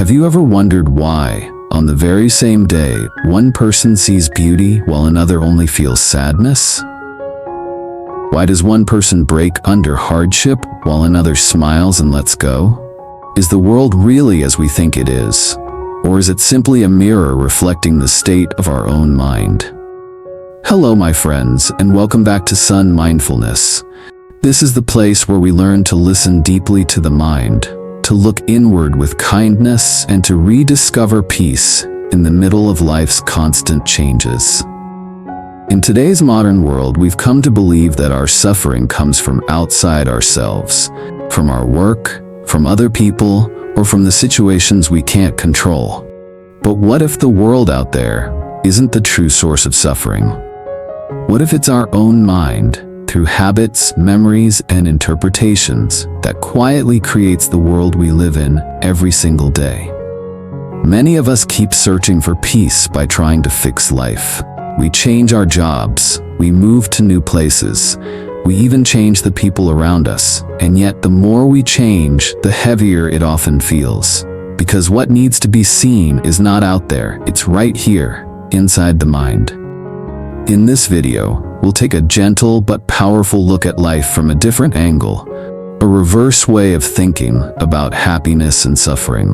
Have you ever wondered why, on the very same day, one person sees beauty while another only feels sadness? Why does one person break under hardship while another smiles and lets go? Is the world really as we think it is? Or is it simply a mirror reflecting the state of our own mind? Hello, my friends, and welcome back to Son.Mindfulness. This is the place where we learn to listen deeply to the mind, to look inward with kindness, and to rediscover peace in the middle of life's constant changes. In today's modern world, we've come to believe that our suffering comes from outside ourselves, from our work, from other people, or from the situations we can't control. But what if the world out there isn't the true source of suffering? What if it's our own mind, through habits, memories, and interpretations, that quietly creates the world we live in every single day? Many of us keep searching for peace by trying to fix life. We change our jobs, we move to new places, we even change the people around us, and yet the more we change, the heavier it often feels. Because what needs to be seen is not out there, it's right here, inside the mind. In this video, we'll take a gentle but powerful look at life from a different angle, a reverse way of thinking about happiness and suffering.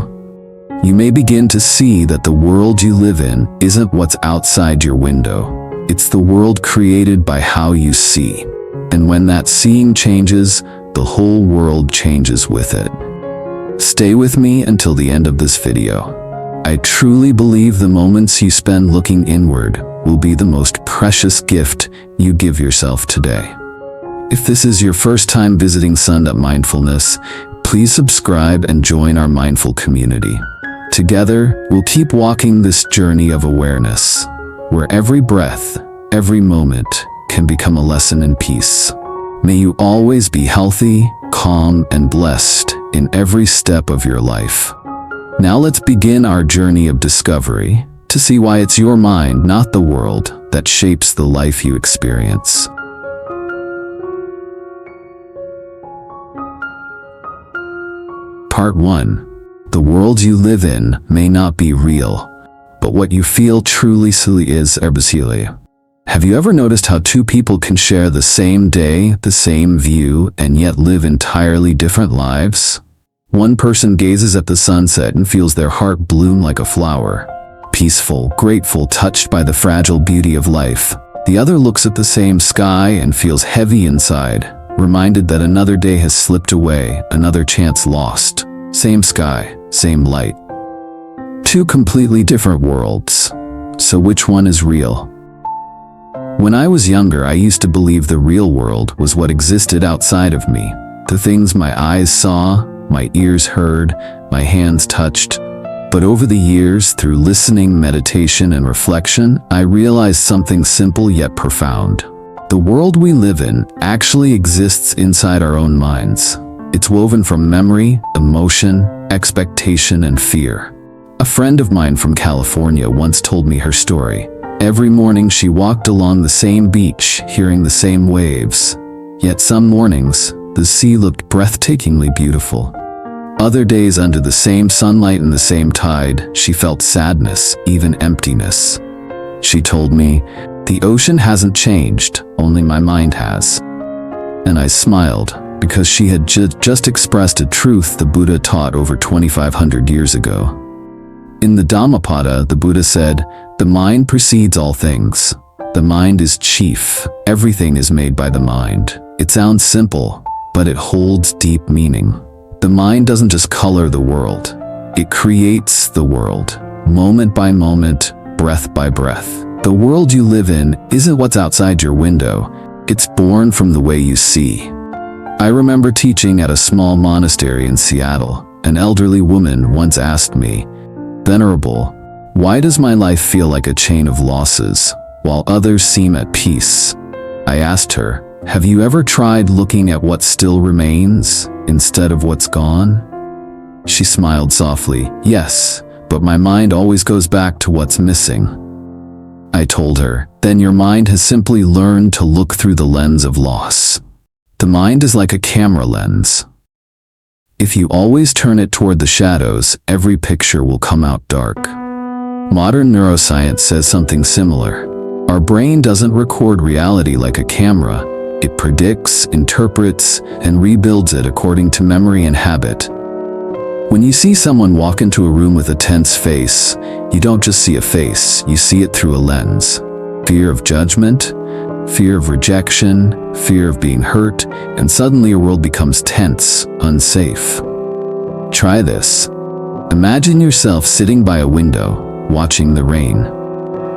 You may begin to see that the world you live in isn't what's outside your window. It's the world created by how you see. And when that seeing changes, the whole world changes with it. Stay with me until the end of this video. I truly believe the moments you spend looking inward will be the most precious gift you give yourself today. If this is your first time visiting Son.Mindfulness, please subscribe and join our mindful community. Together, we'll keep walking this journey of awareness, where every breath, every moment can become a lesson in peace. May you always be healthy, calm, and blessed in every step of your life. Now let's begin our journey of discovery to see why it's your mind, not the world, that shapes the life you experience. Part 1. The world you live in may not be real, but what you feel truly is. Have you ever noticed how two people can share the same day, the same view, and yet live entirely different lives? One person gazes at the sunset and feels their heart bloom like a flower, peaceful, grateful, touched by the fragile beauty of life. The other looks at the same sky and feels heavy inside, reminded that another day has slipped away, another chance lost. Same sky, same light. Two completely different worlds. So which one is real? When I was younger, I used to believe the real world was what existed outside of me. The things my eyes saw, my ears heard, my hands touched. But over the years, through listening, meditation, and reflection, I realized something simple yet profound. The world we live in actually exists inside our own minds. It's woven from memory, emotion, expectation, and fear. A friend of mine from California once told me her story. Every morning she walked along the same beach, hearing the same waves. Yet some mornings, the sea looked breathtakingly beautiful. Other days, under the same sunlight and the same tide, she felt sadness, even emptiness. She told me, "The ocean hasn't changed, only my mind has." And I smiled, because she had just expressed a truth the Buddha taught over 2,500 years ago. In the Dhammapada, the Buddha said, "The mind precedes all things. The mind is chief. Everything is made by the mind." It sounds simple, but it holds deep meaning. The mind doesn't just color the world. It creates the world, moment by moment, breath by breath. The world you live in isn't what's outside your window. It's born from the way you see. I remember teaching at a small monastery in Seattle. An elderly woman once asked me, "Venerable, why does my life feel like a chain of losses, while others seem at peace?" I asked her, "Have you ever tried looking at what still remains, instead of what's gone?" She smiled softly. "Yes, but my mind always goes back to what's missing." I told her, "Then your mind has simply learned to look through the lens of loss." The mind is like a camera lens. If you always turn it toward the shadows, every picture will come out dark. Modern neuroscience says something similar. Our brain doesn't record reality like a camera. It predicts, interprets, and rebuilds it according to memory and habit. When you see someone walk into a room with a tense face, you don't just see a face, you see it through a lens. Fear of judgment, fear of rejection, fear of being hurt, and suddenly your world becomes tense, unsafe. Try this. Imagine yourself sitting by a window, watching the rain.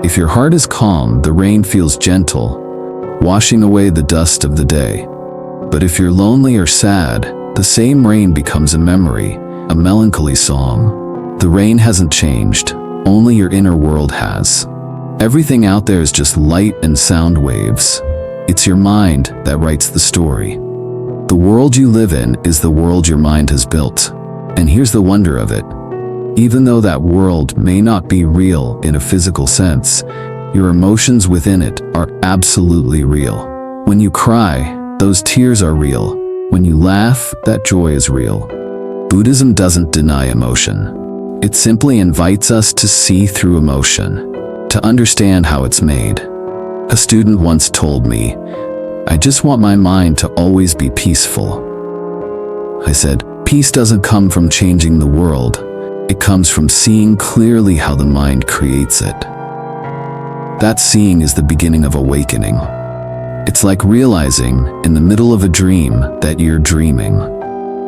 If your heart is calm, the rain feels gentle, washing away the dust of the day. But if you're lonely or sad, the same rain becomes a memory, a melancholy song. The rain hasn't changed, only your inner world has. Everything out there is just light and sound waves. It's your mind that writes the story. The world you live in is the world your mind has built. And here's the wonder of it. Even though that world may not be real in a physical sense, your emotions within it are absolutely real. When you cry, those tears are real. When you laugh, that joy is real. Buddhism doesn't deny emotion. It simply invites us to see through emotion, to understand how it's made. A student once told me, "I just want my mind to always be peaceful." I said, "Peace doesn't come from changing the world. It comes from seeing clearly how the mind creates it." That seeing is the beginning of awakening. It's like realizing, in the middle of a dream, that you're dreaming.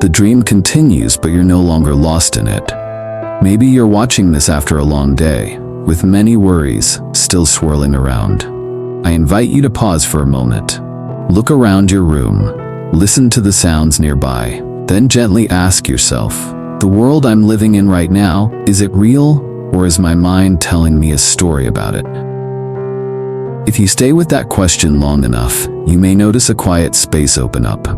The dream continues, but you're no longer lost in it. Maybe you're watching this after a long day, with many worries still swirling around. I invite you to pause for a moment. Look around your room, listen to the sounds nearby, then gently ask yourself, the world I'm living in right now, is it real, or is my mind telling me a story about it? If you stay with that question long enough, you may notice a quiet space open up.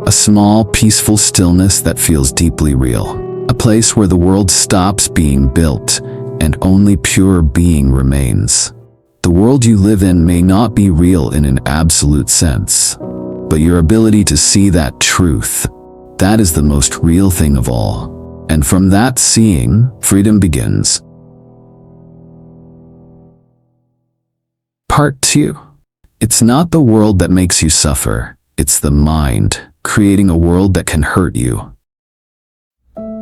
A small, peaceful stillness that feels deeply real. A place where the world stops being built and only pure being remains. The world you live in may not be real in an absolute sense, but your ability to see that truth, that is the most real thing of all. And from that seeing, freedom begins. Part 2. It's not the world that makes you suffer, it's the mind, creating a world that can hurt you.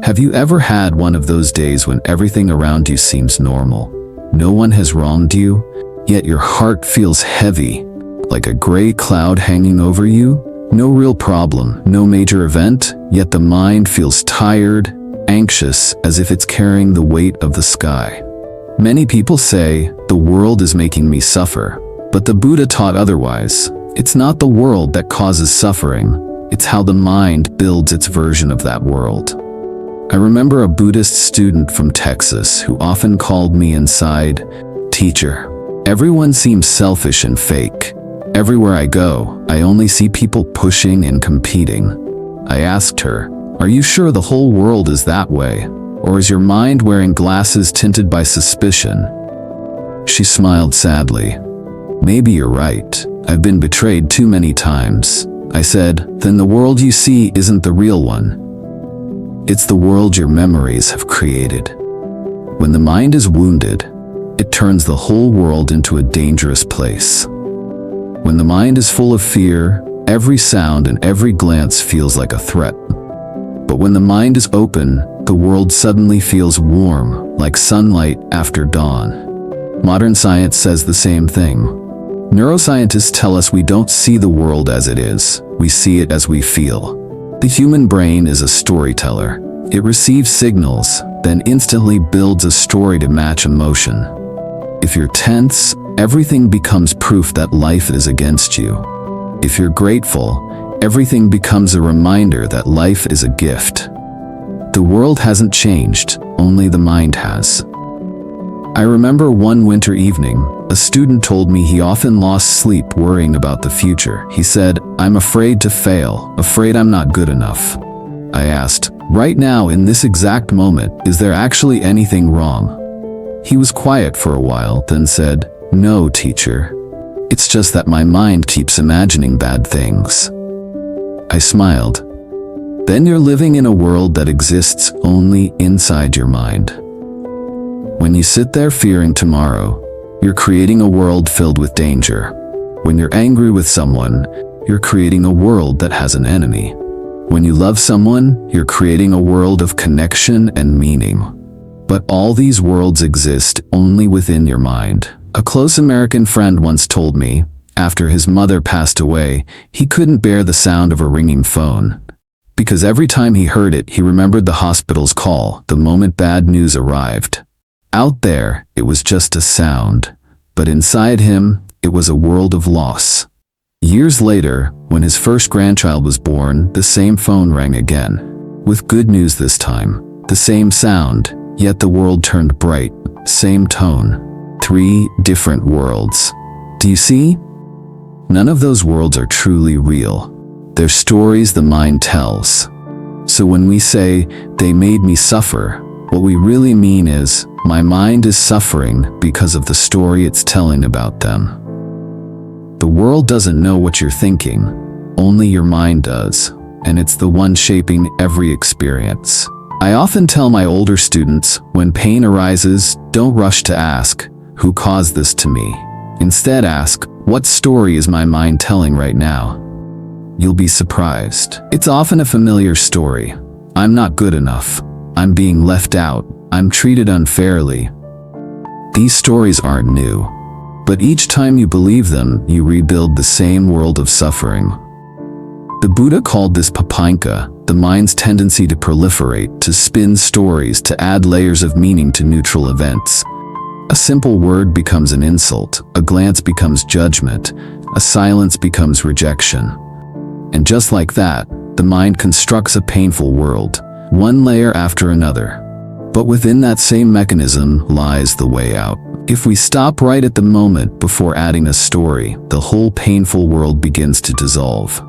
Have you ever had one of those days when everything around you seems normal? No one has wronged you, yet your heart feels heavy, like a gray cloud hanging over you? No real problem, no major event, yet the mind feels tired, anxious, as if it's carrying the weight of the sky. Many people say, the world is making me suffer, but the Buddha taught otherwise. It's not the world that causes suffering, it's how the mind builds its version of that world. I remember a Buddhist student from Texas who often called me and sighed, "Teacher, everyone seems selfish and fake. Everywhere I go, I only see people pushing and competing." I asked her, "Are you sure the whole world is that way? Or is your mind wearing glasses tinted by suspicion?" She smiled sadly. "Maybe you're right. I've been betrayed too many times." I said, "Then the world you see isn't the real one. It's the world your memories have created." When the mind is wounded, it turns the whole world into a dangerous place. When the mind is full of fear, every sound and every glance feels like a threat. But when the mind is open, the world suddenly feels warm, like sunlight after dawn. Modern science says the same thing. Neuroscientists tell us we don't see the world as it is, we see it as we feel. The human brain is a storyteller. It receives signals, then instantly builds a story to match emotion. If you're tense, everything becomes proof that life is against you. If you're grateful, everything becomes a reminder that life is a gift. The world hasn't changed, only the mind has. I remember one winter evening, a student told me he often lost sleep worrying about the future. He said, "I'm afraid to fail, afraid I'm not good enough." I asked, "Right now, in this exact moment, is there actually anything wrong?" He was quiet for a while, then said, "No, teacher. It's just that my mind keeps imagining bad things." I smiled. then you're living in a world that exists only inside your mind. When you sit there fearing tomorrow, you're creating a world filled with danger. When you're angry with someone, you're creating a world that has an enemy. When you love someone, you're creating a world of connection and meaning. But all these worlds exist only within your mind. A close American friend once told me, after his mother passed away, he couldn't bear the sound of a ringing phone. Because every time he heard it, he remembered the hospital's call the moment bad news arrived. Out there, it was just a sound. But inside him, it was a world of loss. Years later, when his first grandchild was born, the same phone rang again. With good news this time. The same sound, yet the world turned bright. Same tone. 3 different worlds. Do you see? None of those worlds are truly real. They're stories the mind tells. So when we say, they made me suffer, what we really mean is, my mind is suffering because of the story it's telling about them. The world doesn't know what you're thinking, only your mind does, and it's the one shaping every experience. I often tell my older students, when pain arises, don't rush to ask, who caused this to me? Instead ask, what story is my mind telling right now? You'll be surprised. It's often a familiar story. I'm not good enough. I'm being left out. I'm treated unfairly. These stories aren't new, but each time you believe them, you rebuild the same world of suffering. The Buddha called this papanka, the mind's tendency to proliferate, to spin stories, to add layers of meaning to neutral events. A simple word becomes an insult, a glance becomes judgment, a silence becomes rejection. And just like that, the mind constructs a painful world, one layer after another. But within that same mechanism lies the way out. If we stop right at the moment before adding a story, the whole painful world begins to dissolve.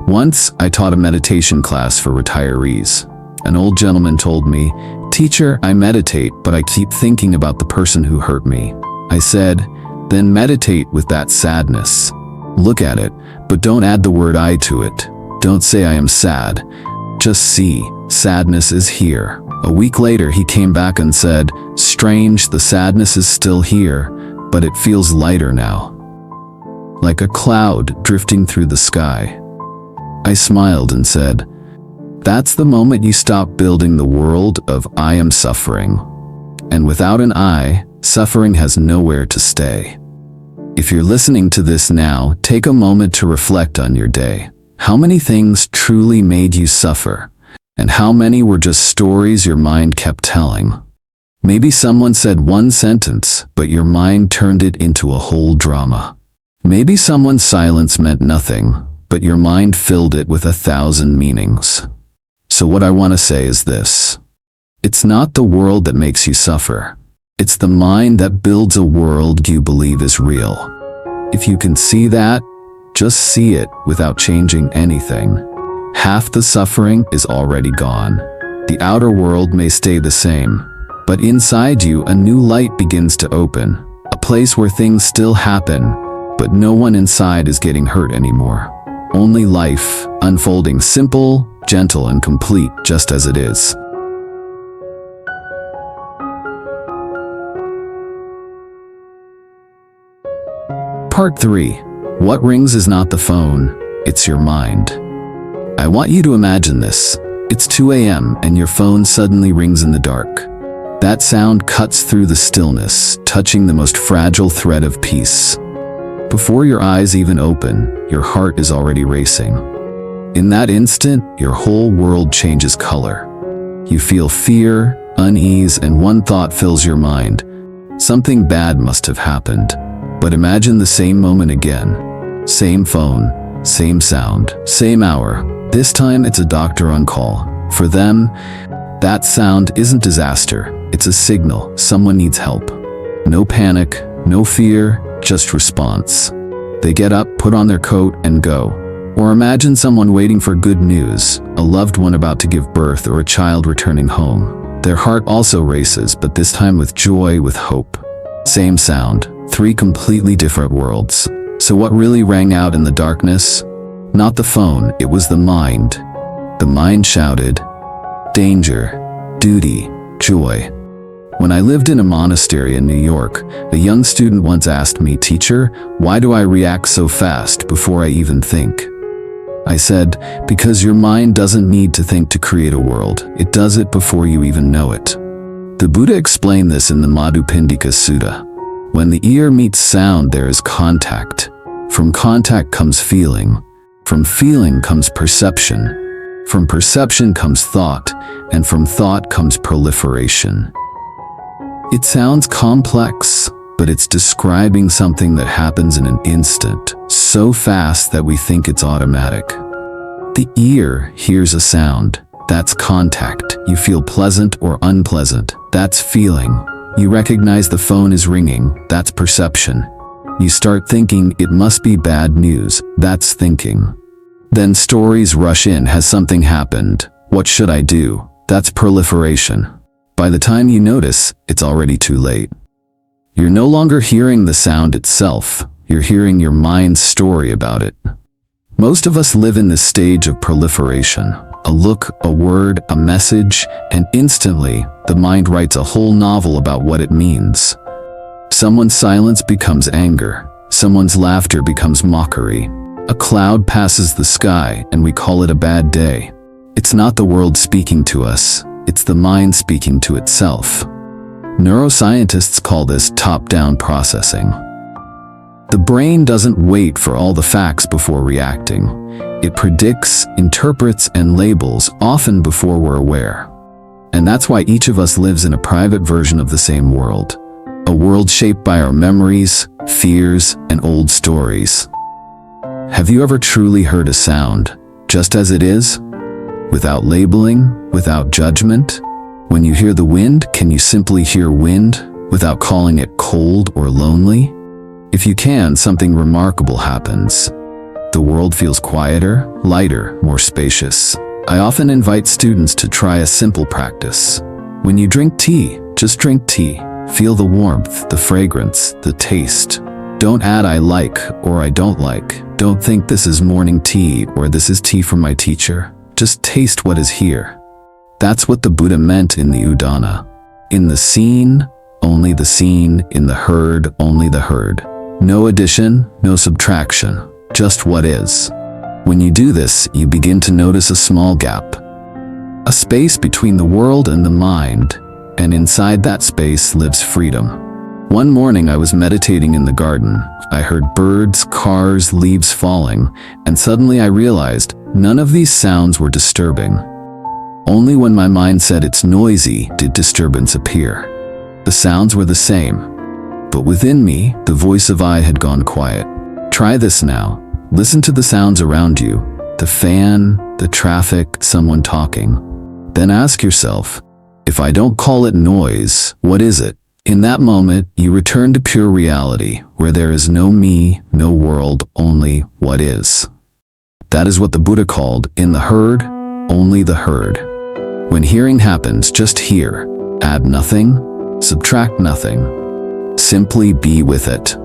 Once, I taught a meditation class for retirees. An old gentleman told me, "Teacher, I meditate, but I keep thinking about the person who hurt me." I said, "Then meditate with that sadness. Look at it, but don't add the word I to it. Don't say I am sad. Just see, sadness is here." A week later, he came back and said, "Strange, the sadness is still here, but it feels lighter now. Like a cloud drifting through the sky." I smiled and said, "That's the moment you stop building the world of I am suffering. And without an I, suffering has nowhere to stay." If you're listening to this now, take a moment to reflect on your day. How many things truly made you suffer? And how many were just stories your mind kept telling? Maybe someone said one sentence, but your mind turned it into a whole drama. Maybe someone's silence meant nothing, but your mind filled it with 1,000 meanings. So what I want to say is this. It's not the world that makes you suffer. It's the mind that builds a world you believe is real. If you can see that, just see it without changing anything. Half the suffering is already gone. The outer world may stay the same, but inside you a new light begins to open, a place where things still happen, but no one inside is getting hurt anymore. Only life, unfolding simple, gentle, and complete just as it is. Part 3. What rings is not the phone, it's your mind. I want you to imagine this. It's 2 a.m. and your phone suddenly rings in the dark. That sound cuts through the stillness, touching the most fragile thread of peace. Before your eyes even open, your heart is already racing. In that instant, your whole world changes color. You feel fear, unease, and one thought fills your mind. Something bad must have happened. But imagine the same moment again. Same phone, same sound, same hour. This time it's a doctor on call. For them, that sound isn't disaster. It's a signal someone needs help. No panic, no fear, just response. They get up, put on their coat, and go. Or imagine someone waiting for good news, a loved one about to give birth or a child returning home. Their heart also races, but this time with joy, with hope. Same sound, 3 completely different worlds. So what really rang out in the darkness? Not the phone, it was the mind. The mind shouted, danger, duty, joy. When I lived in a monastery in New York, a young student once asked me, "Teacher, why do I react so fast before I even think?" I said, "Because your mind doesn't need to think to create a world. It does it before you even know it." The Buddha explained this in the Madhupindika Sutta. When the ear meets sound, there is contact. From contact comes feeling. From feeling comes perception. From perception comes thought, and from thought comes proliferation. It sounds complex, but it's describing something that happens in an instant, so fast that we think it's automatic. The ear hears a sound. That's contact. You feel pleasant or unpleasant. That's feeling. You recognize the phone is ringing. That's perception. You start thinking it must be bad news. That's thinking. Then stories rush in. Has something happened? What should I do? That's proliferation. By the time you notice, it's already too late. You're no longer hearing the sound itself. You're hearing your mind's story about it. Most of us live in this stage of proliferation. A look, a word, a message, and instantly, the mind writes a whole novel about what it means. Someone's silence becomes anger. Someone's laughter becomes mockery. A cloud passes the sky, and we call it a bad day. It's not the world speaking to us. It's the mind speaking to itself. Neuroscientists call this top-down processing. The brain doesn't wait for all the facts before reacting. It predicts, interprets, and labels often before we're aware. And that's why each of us lives in a private version of the same world. A world shaped by our memories, fears, and old stories. Have you ever truly heard a sound, just as it is? Without labeling, without judgment? When you hear the wind, can you simply hear wind without calling it cold or lonely? If you can, something remarkable happens. The world feels quieter, lighter, more spacious. I often invite students to try a simple practice. When you drink tea, just drink tea. Feel the warmth, the fragrance, the taste. Don't add "I like" or "I don't like." Don't think this is morning tea or this is tea from my teacher. Just taste what is here. That's what the Buddha meant in the Udana. In the seen, only the seen. In the heard, only the heard. No addition, no subtraction. Just what is. When you do this, you begin to notice a small gap. A space between the world and the mind, and inside that space lives freedom. One morning I was meditating in the garden. I heard birds, cars, leaves falling, and suddenly I realized none of these sounds were disturbing. Only when my mind said it's noisy did disturbance appear. The sounds were the same, but within me, the voice of I had gone quiet. Try this now. Listen to the sounds around you. The fan, the traffic, someone talking. Then ask yourself, if I don't call it noise, what is it? In that moment, you return to pure reality, where there is no me, no world, only what is. That is what the Buddha called, in the herd, only the herd. When hearing happens, just hear. Add nothing, subtract nothing. Simply be with it.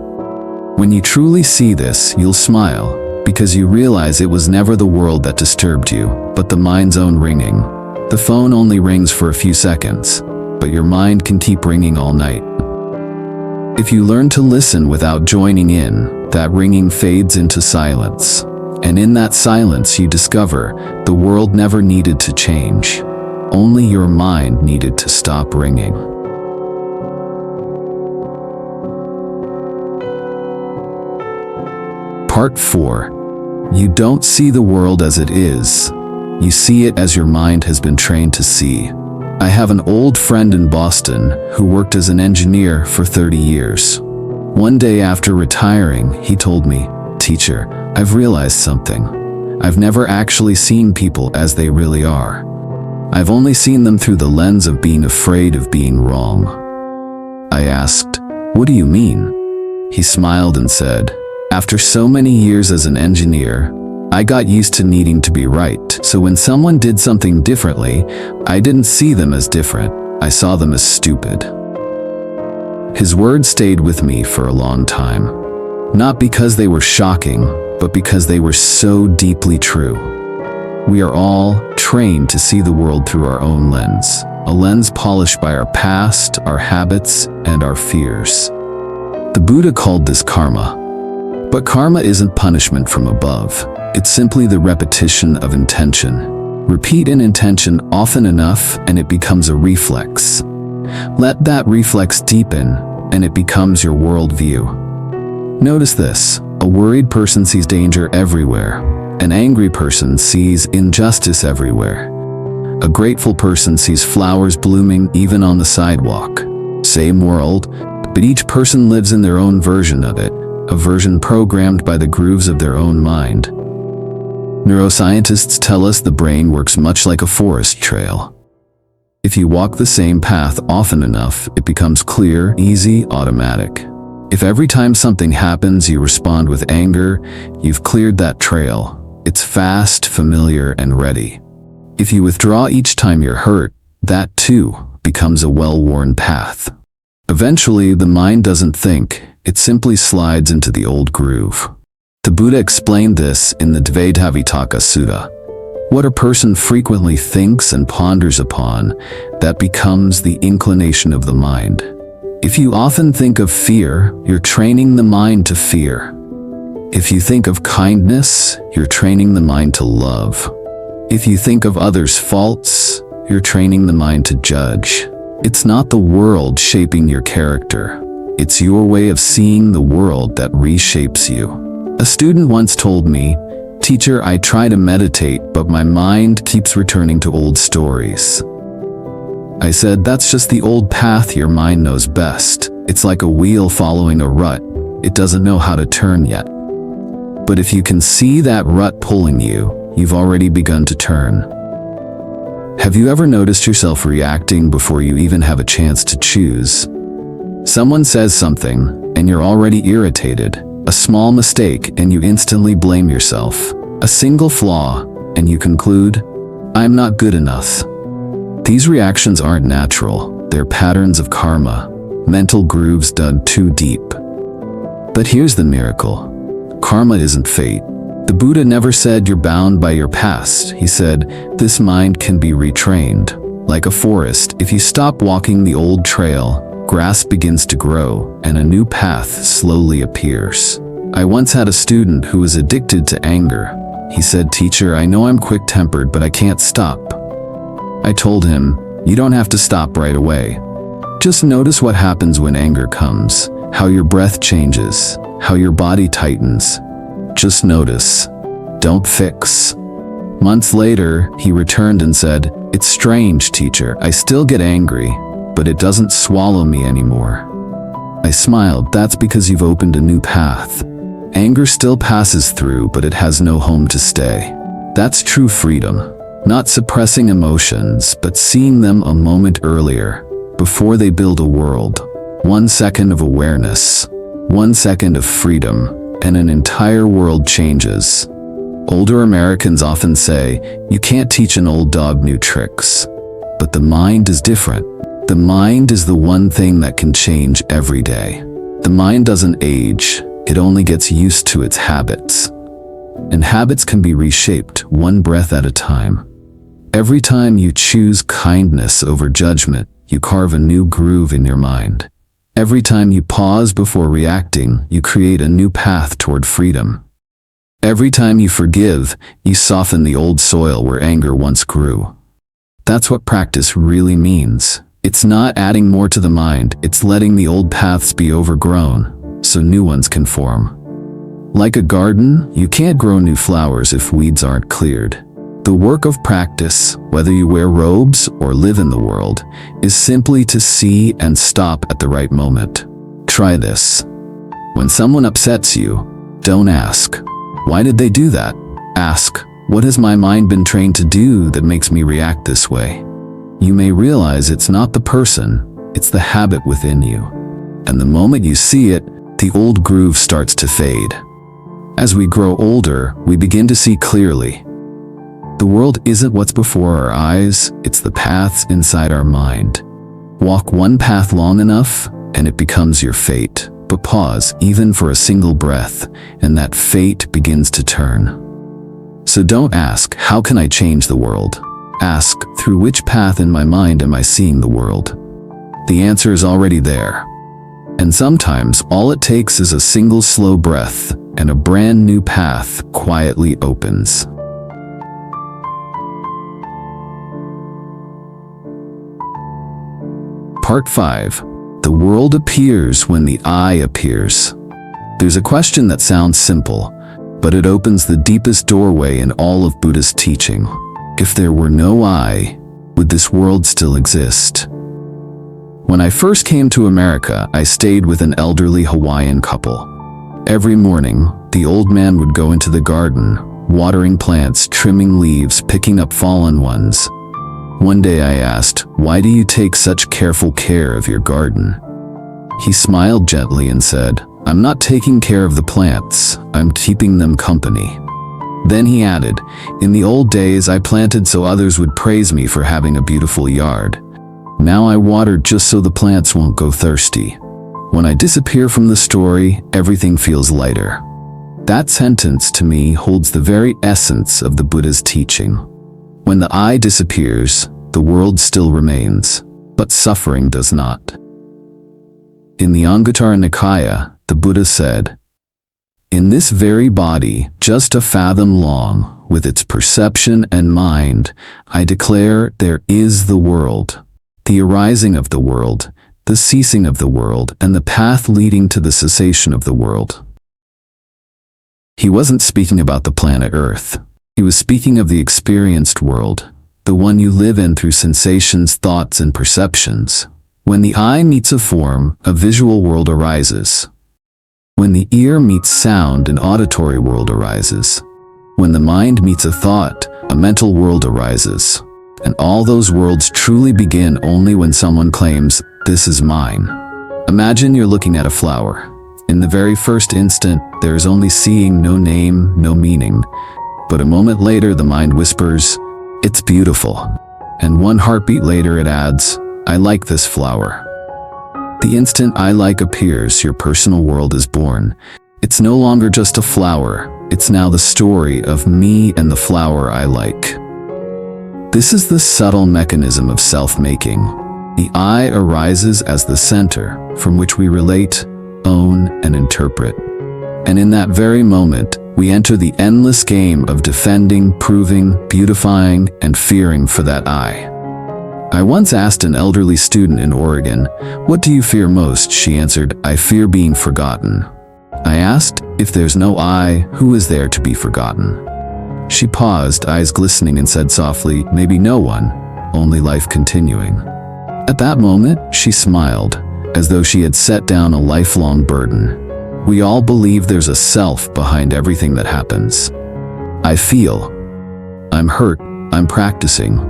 When you truly see this, you'll smile, because you realize it was never the world that disturbed you, but the mind's own ringing. The phone only rings for a few seconds, but your mind can keep ringing all night. If you learn to listen without joining in, that ringing fades into silence. And in that silence you discover the world never needed to change. Only your mind needed to stop ringing. Part 4. You don't see the world as it is. You see it as your mind has been trained to see. I have an old friend in Boston who worked as an engineer for 30 years. One day after retiring, he told me, "Teacher, I've realized something. I've never actually seen people as they really are. I've only seen them through the lens of being afraid of being wrong." I asked, "What do you mean?" He smiled and said, "After so many years as an engineer, I got used to needing to be right, so when someone did something differently, I didn't see them as different, I saw them as stupid." His words stayed with me for a long time. Not because they were shocking, but because they were so deeply true. We are all trained to see the world through our own lens, a lens polished by our past, our habits, and our fears. The Buddha called this karma. But karma isn't punishment from above. It's simply the repetition of intention. Repeat an intention often enough and it becomes a reflex. Let that reflex deepen and it becomes your worldview. Notice this: a worried person sees danger everywhere. An angry person sees injustice everywhere. A grateful person sees flowers blooming even on the sidewalk. Same world, but each person lives in their own version of it, a version programmed by the grooves of their own mind. Neuroscientists tell us the brain works much like a forest trail. If you walk the same path often enough, it becomes clear, easy, automatic. If every time something happens you respond with anger, you've cleared that trail. It's fast, familiar, and ready. If you withdraw each time you're hurt, that too becomes a well-worn path. Eventually, the mind doesn't think, it simply slides into the old groove. The Buddha explained this in the Dvaitavitaka Sutta. What a person frequently thinks and ponders upon, that becomes the inclination of the mind. If you often think of fear, you're training the mind to fear. If you think of kindness, you're training the mind to love. If you think of others' faults, you're training the mind to judge. It's not the world shaping your character. It's your way of seeing the world that reshapes you. A student once told me, "Teacher, I try to meditate, but my mind keeps returning to old stories." I said, "That's just the old path your mind knows best. It's like a wheel following a rut. It doesn't know how to turn yet. But if you can see that rut pulling you, you've already begun to turn." Have you ever noticed yourself reacting before you even have a chance to choose? Someone says something, and you're already irritated. A small mistake, and you instantly blame yourself. A single flaw, and you conclude, "I'm not good enough." These reactions aren't natural. They're patterns of karma, mental grooves dug too deep. But here's the miracle. Karma isn't fate. The Buddha never said you're bound by your past. He said, this mind can be retrained. Like a forest, if you stop walking the old trail, grass begins to grow, and a new path slowly appears. I once had a student who was addicted to anger. He said, "Teacher, I know I'm quick-tempered, but I can't stop." I told him, "You don't have to stop right away. Just notice what happens when anger comes, how your breath changes, how your body tightens. Just notice. Don't fix." Months later, he returned and said, "It's strange, teacher. I still get angry, but it doesn't swallow me anymore." I smiled. That's because you've opened a new path. Anger still passes through, but it has no home to stay. That's true freedom. Not suppressing emotions, but seeing them a moment earlier, before they build a world. 1 second of awareness, 1 second of freedom, and an entire world changes. Older Americans often say, "You can't teach an old dog new tricks." But the mind is different. The mind is the one thing that can change every day. The mind doesn't age, it only gets used to its habits. And habits can be reshaped one breath at a time. Every time you choose kindness over judgment, you carve a new groove in your mind. Every time you pause before reacting, you create a new path toward freedom. Every time you forgive, you soften the old soil where anger once grew. That's what practice really means. It's not adding more to the mind, it's letting the old paths be overgrown, so new ones can form. Like a garden, you can't grow new flowers if weeds aren't cleared. The work of practice, whether you wear robes or live in the world, is simply to see and stop at the right moment. Try this. When someone upsets you, don't ask, "Why did they do that?" Ask, "What has my mind been trained to do that makes me react this way?" You may realize it's not the person, it's the habit within you. And the moment you see it, the old groove starts to fade. As we grow older, we begin to see clearly. The world isn't what's before our eyes, it's the paths inside our mind. Walk one path long enough, and it becomes your fate. But pause, even for a single breath, and that fate begins to turn. So don't ask, "How can I change the world?" ask, through which path in my mind am I seeing the world? The answer is already there. And sometimes all it takes is a single slow breath, and a brand new path quietly opens. Part 5. The world appears when the I appears. There's a question that sounds simple, but it opens the deepest doorway in all of Buddhist teaching. If there were no I, would this world still exist? When I first came to America, I stayed with an elderly Hawaiian couple. Every morning, the old man would go into the garden, watering plants, trimming leaves, picking up fallen ones. One day I asked, "Why do you take such careful care of your garden?" He smiled gently and said, "I'm not taking care of the plants, I'm keeping them company." Then he added, "In the old days I planted so others would praise me for having a beautiful yard. Now I water just so the plants won't go thirsty. When I disappear from the story, everything feels lighter." That sentence to me holds the very essence of the Buddha's teaching. When the I disappears, the world still remains, but suffering does not. In the Anguttara Nikaya, the Buddha said, "In this very body, just a fathom long, with its perception and mind, I declare there is the world, the arising of the world, the ceasing of the world, and the path leading to the cessation of the world." He wasn't speaking about the planet Earth. He was speaking of the experienced world, the one you live in through sensations, thoughts, and perceptions. When the eye meets a form, a visual world arises. When the ear meets sound, an auditory world arises. When the mind meets a thought, a mental world arises. And all those worlds truly begin only when someone claims, "This is mine." Imagine you're looking at a flower. In the very first instant, there is only seeing, no name, no meaning. But a moment later, the mind whispers, "It's beautiful." And one heartbeat later it adds, "I like this flower." The instant I like appears, your personal world is born. It's no longer just a flower, it's now the story of me and the flower I like. This is the subtle mechanism of self-making. The I arises as the center from which we relate, own, and interpret. And in that very moment, we enter the endless game of defending, proving, beautifying, and fearing for that I. I once asked an elderly student in Oregon, "What do you fear most?" She answered, "I fear being forgotten." I asked, "If there's no I, who is there to be forgotten?" She paused, eyes glistening, and said softly, "Maybe no one, only life continuing." At that moment, she smiled, as though she had set down a lifelong burden. We all believe there's a self behind everything that happens. I feel. I'm hurt. I'm practicing.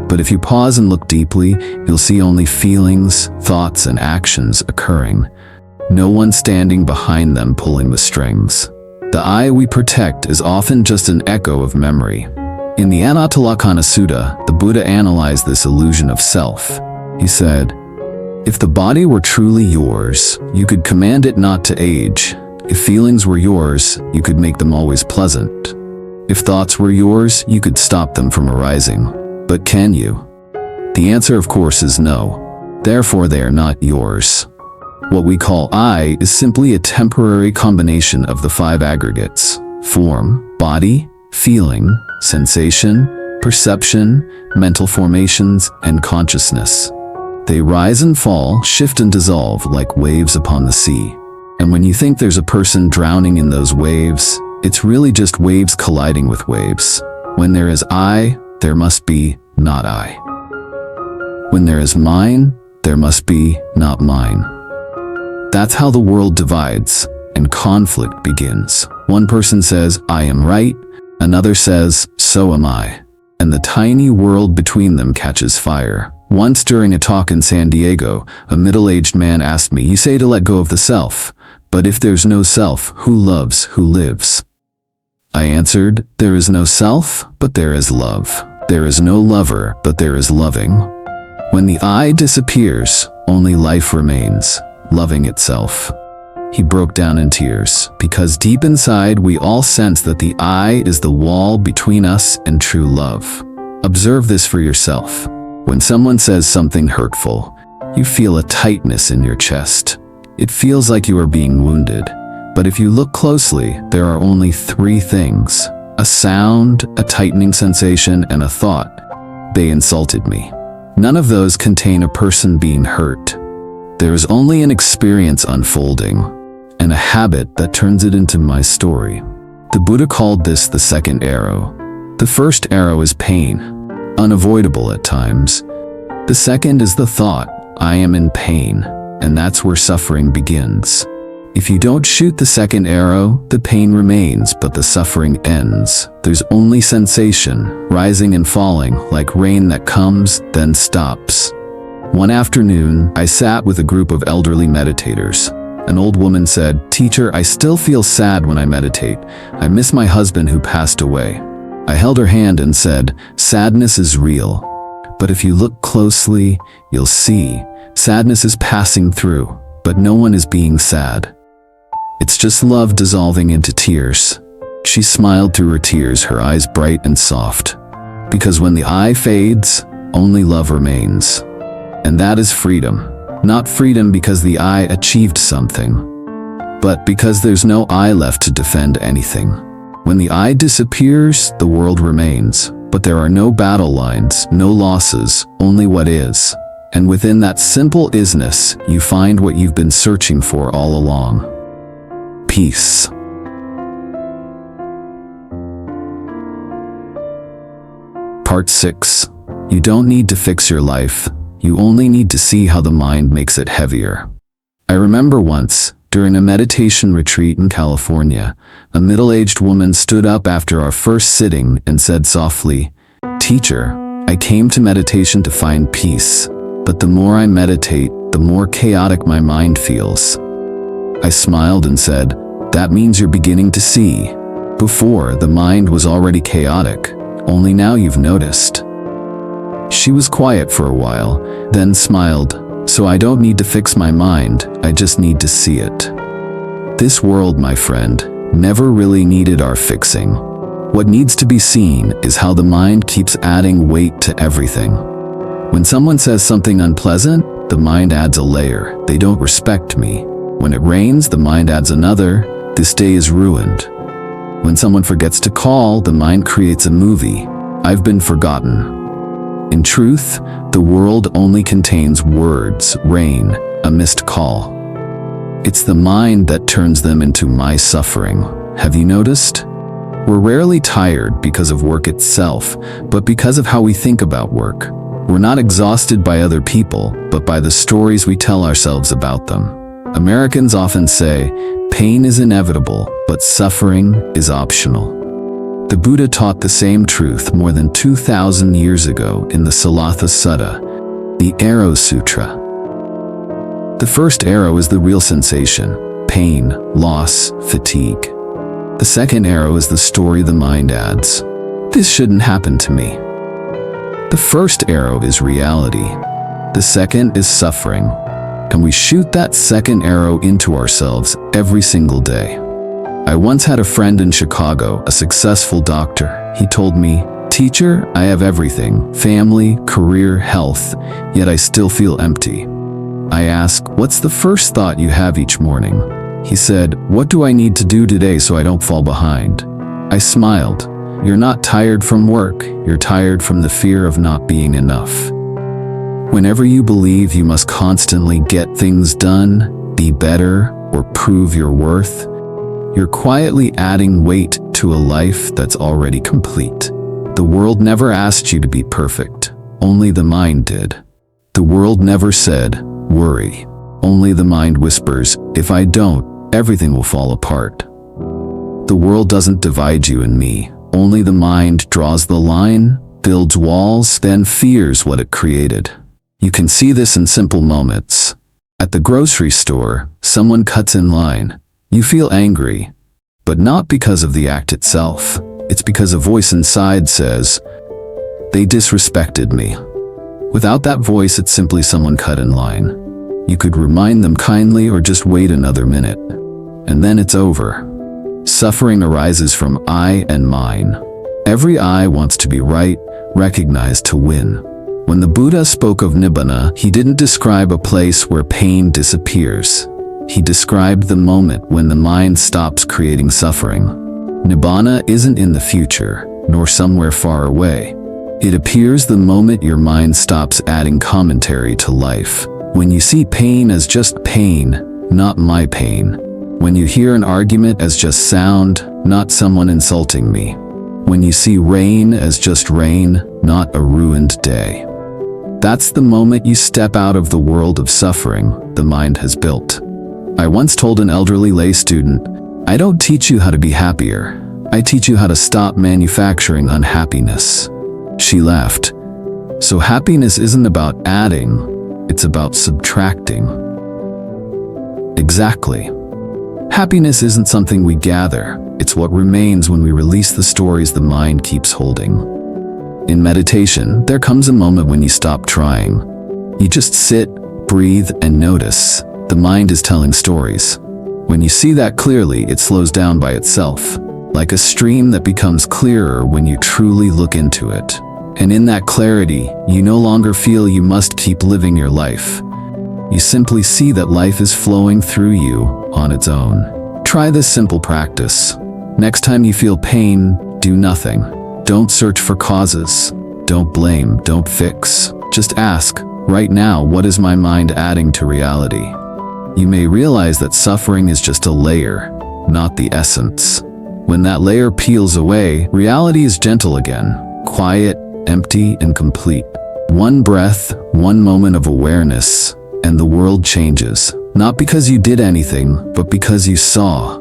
But if you pause and look deeply, you'll see only feelings, thoughts, and actions occurring. No one standing behind them pulling the strings. The I we protect is often just an echo of memory. In the Anattalakkhana Sutta, the Buddha analyzed this illusion of self. He said, "If the body were truly yours, you could command it not to age. If feelings were yours, you could make them always pleasant. If thoughts were yours, you could stop them from arising. But can you?" The answer, of course, is no. Therefore, they are not yours. What we call I is simply a temporary combination of the 5 aggregates: form, body, feeling, sensation, perception, mental formations, and consciousness. They rise and fall, shift and dissolve like waves upon the sea. And when you think there's a person drowning in those waves, it's really just waves colliding with waves. When there is I, there must be not I. When there is mine, there must be not mine. That's how the world divides, and conflict begins. One person says, "I am right," another says, "So am I." And the tiny world between them catches fire. Once during a talk in San Diego, a middle-aged man asked me, "You say to let go of the self, but if there's no self, who loves, who lives?" I answered, "There is no self, but there is love. There is no lover, but there is loving." When the I disappears, only life remains, loving itself. He broke down in tears, because deep inside we all sense that the I is the wall between us and true love. Observe this for yourself. When someone says something hurtful, you feel a tightness in your chest. It feels like you are being wounded. But if you look closely, there are only three things: a sound, a tightening sensation, and a thought. They insulted me. None of those contain a person being hurt. There is only an experience unfolding, and a habit that turns it into my story. The Buddha called this the second arrow. The first arrow is pain, unavoidable at times. The second is the thought, I am in pain, and that's where suffering begins. If you don't shoot the second arrow, the pain remains, but the suffering ends. There's only sensation, rising and falling, like rain that comes, then stops. One afternoon, I sat with a group of elderly meditators. An old woman said, "Teacher, I still feel sad when I meditate. I miss my husband who passed away." I held her hand and said, "Sadness is real. But if you look closely, you'll see sadness is passing through, but no one is being sad. It's just love dissolving into tears." She smiled through her tears, her eyes bright and soft. Because when the eye fades, only love remains. And that is freedom. Not freedom because the I achieved something, but because there's no I left to defend anything. When the I disappears, the world remains, but there are no battle lines, no losses, only what is. And within that simple isness, you find what you've been searching for all along. Peace. Part 6. You don't need to fix your life. You only need to see how the mind makes it heavier. I remember once, during a meditation retreat in California, a middle-aged woman stood up after our first sitting and said softly, "Teacher, I came to meditation to find peace, but the more I meditate, the more chaotic my mind feels." I smiled and said, "That means you're beginning to see. Before, the mind was already chaotic, only now you've noticed." She was quiet for a while, then smiled, "So I don't need to fix my mind, I just need to see it." This world, my friend, never really needed our fixing. What needs to be seen is how the mind keeps adding weight to everything. When someone says something unpleasant, the mind adds a layer, "They don't respect me." When it rains, the mind adds another, "This day is ruined." When someone forgets to call, the mind creates a movie, "I've been forgotten." In truth, the world only contains words, rain, a missed call. It's the mind that turns them into my suffering. Have you noticed? We're rarely tired because of work itself, but because of how we think about work. We're not exhausted by other people, but by the stories we tell ourselves about them. Americans often say, pain is inevitable, but suffering is optional. The Buddha taught the same truth more than 2,000 years ago in the Salatha Sutta, the Arrow Sutra. The first arrow is the real sensation, pain, loss, fatigue. The second arrow is the story the mind adds. This shouldn't happen to me. The first arrow is reality. The second is suffering. And we shoot that second arrow into ourselves every single day. I once had a friend in Chicago, a successful doctor. He told me, "Teacher, I have everything, family, career, health, yet I still feel empty." I asked, "What's the first thought you have each morning?" He said, "What do I need to do today so I don't fall behind?" I smiled. "You're not tired from work, you're tired from the fear of not being enough." Whenever you believe you must constantly get things done, be better, or prove your worth, you're quietly adding weight to a life that's already complete. The world never asked you to be perfect, only the mind did. The world never said, "Worry." Only the mind whispers, "If I don't, everything will fall apart." The world doesn't divide you and me, only the mind draws the line, builds walls, then fears what it created. You can see this in simple moments. At the grocery store, someone cuts in line. You feel angry, but not because of the act itself. It's because a voice inside says, "They disrespected me." Without that voice, it's simply someone cut in line. You could remind them kindly or just wait another minute, and then it's over. Suffering arises from I and mine. Every eye wants to be right, recognized to win. When the Buddha spoke of nibbana, he didn't describe a place where pain disappears. He described the moment when the mind stops creating suffering. Nibbana isn't in the future, nor somewhere far away. It appears the moment your mind stops adding commentary to life. When you see pain as just pain, not my pain. When you hear an argument as just sound, not someone insulting me. When you see rain as just rain, not a ruined day. That's the moment you step out of the world of suffering the mind has built. I once told an elderly lay student, "I don't teach you how to be happier. I teach you how to stop manufacturing unhappiness." She laughed. So happiness isn't about adding, it's about subtracting. Exactly. Happiness isn't something we gather, it's what remains when we release the stories the mind keeps holding. In meditation, there comes a moment when you stop trying. You just sit, breathe, and notice. The mind is telling stories. When you see that clearly, it slows down by itself, like a stream that becomes clearer when you truly look into it. And in that clarity, you no longer feel you must keep living your life. You simply see that life is flowing through you on its own. Try this simple practice. Next time you feel pain, do nothing. Don't search for causes. Don't blame, don't fix. Just ask, right now, what is my mind adding to reality? You may realize that suffering is just a layer, not the essence. When that layer peels away, reality is gentle again, quiet, empty, and complete. One breath, one moment of awareness, and the world changes. Not because you did anything, but because you saw.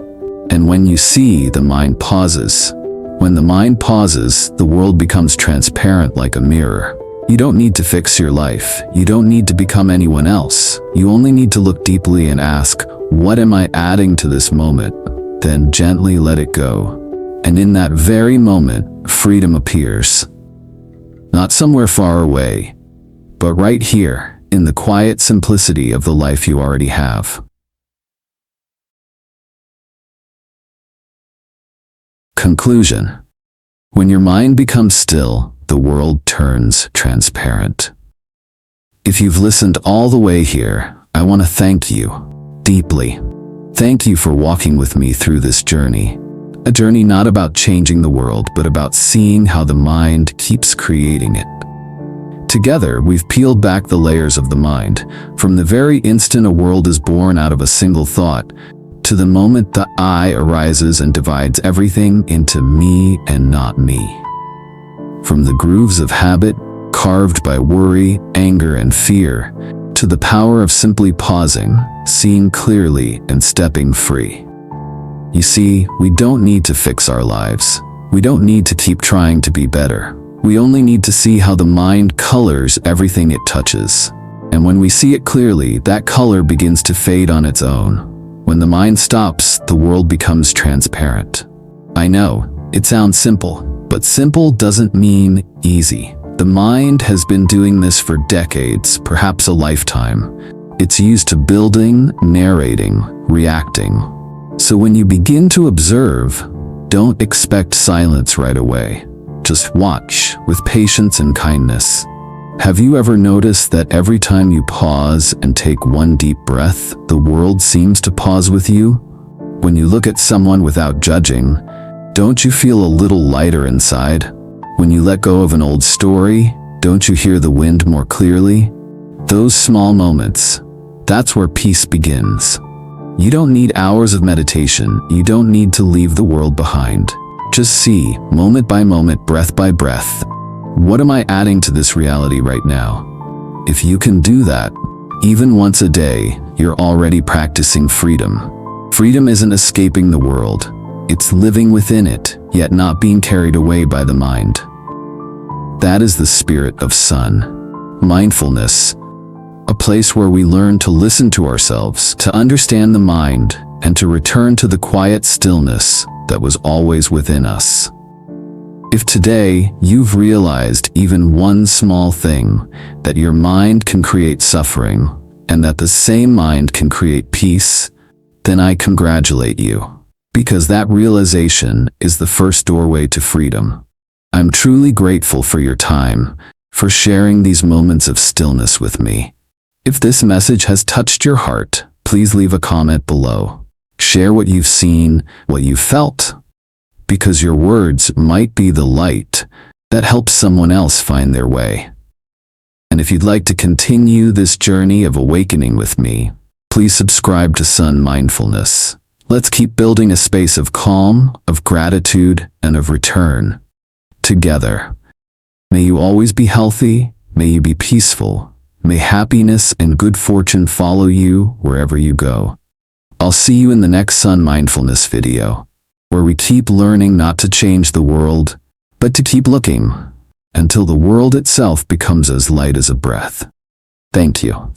And when you see, the mind pauses. When the mind pauses, the world becomes transparent like a mirror. You don't need to fix your life. You don't need to become anyone else. You only need to look deeply and ask, what am I adding to this moment? Then gently let it go. And in that very moment, freedom appears. Not somewhere far away, but right here, in the quiet simplicity of the life you already have. Conclusion. When your mind becomes still, the world turns transparent. If you've listened all the way here, I want to thank you deeply. Thank you for walking with me through this journey. A journey not about changing the world, but about seeing how the mind keeps creating it. Together, we've peeled back the layers of the mind, from the very instant a world is born out of a single thought, to the moment the I arises and divides everything into me and not me. From the grooves of habit, carved by worry, anger, and fear, to the power of simply pausing, seeing clearly, and stepping free. You see, we don't need to fix our lives. We don't need to keep trying to be better. We only need to see how the mind colors everything it touches. And when we see it clearly, that color begins to fade on its own. When the mind stops, the world becomes transparent. I know, it sounds simple, but simple doesn't mean easy. The mind has been doing this for decades, perhaps a lifetime. It's used to building, narrating, reacting. So when you begin to observe, don't expect silence right away. Just watch with patience and kindness. Have you ever noticed that every time you pause and take one deep breath, the world seems to pause with you? When you look at someone without judging, don't you feel a little lighter inside? When you let go of an old story, don't you hear the wind more clearly? Those small moments, that's where peace begins. You don't need hours of meditation. You don't need to leave the world behind. Just see, moment by moment, breath by breath. What am I adding to this reality right now? If you can do that, even once a day, you're already practicing freedom. Freedom isn't escaping the world. It's living within it, yet not being carried away by the mind. That is the spirit of Son.Mindfulness, a place where we learn to listen to ourselves, to understand the mind, and to return to the quiet stillness that was always within us. If today you've realized even one small thing, that your mind can create suffering, and that the same mind can create peace, then I congratulate you, because that realization is the first doorway to freedom. I'm truly grateful for your time, for sharing these moments of stillness with me. If this message has touched your heart, please leave a comment below. Share what you've seen, what you felt, because your words might be the light that helps someone else find their way. And if you'd like to continue this journey of awakening with me, please subscribe to Son.Mindfulness. Let's keep building a space of calm, of gratitude, and of return. Together. May you always be healthy, may you be peaceful, may happiness and good fortune follow you wherever you go. I'll see you in the next Son.Mindfulness video, where we keep learning not to change the world, but to keep looking, until the world itself becomes as light as a breath. Thank you.